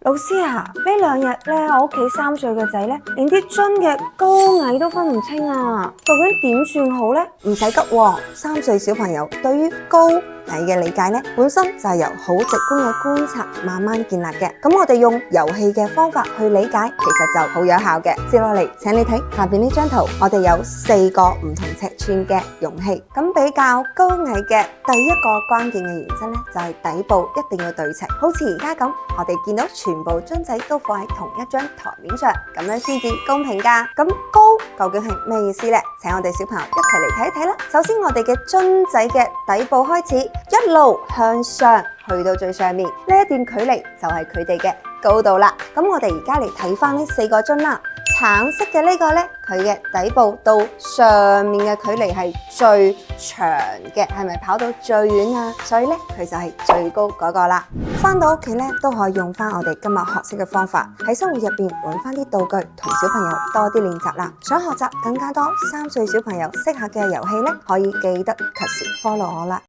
老師啊，呢兩日咧，我屋企3歲嘅仔咧，連啲樽嘅高矮都分唔清啊，究竟點算好呢？唔使急喎，3歲小朋友對於高矮嘅理解咧，本身就係由好直觀嘅觀察慢慢建立嘅。咁我哋用遊戲嘅方法去理解，其實就好有效嘅。接落嚟，請你睇下邊呢張圖，我哋有4個唔同尺寸嘅容器。咁比較高矮嘅第一個關鍵嘅原則咧，就係底部一定要對齊，好似而家咁，我哋見到全部樽仔都放喺同一張台面上，咁樣先至公平㗎。咁高究竟係咩意思呢？請我哋小朋友一齊嚟睇一睇啦。首先，我哋嘅樽仔嘅底部開始，一路向上去到最上面，呢一段距離就係佢哋嘅高度啦。咁我哋而家嚟睇翻呢4個樽啦。橙色嘅呢個呢，佢嘅底部到上面嘅距離係最長嘅，係咪跑到最遠啊？所以呢，佢就係最高嗰個啦。翻到屋企呢，都可以用翻我哋今日學識嘅方法，喺生活入邊揾翻啲道具，同小朋友多啲練習啦。想學習更加多3歲小朋友適合嘅遊戲呢，可以記得及時 follow 我啦。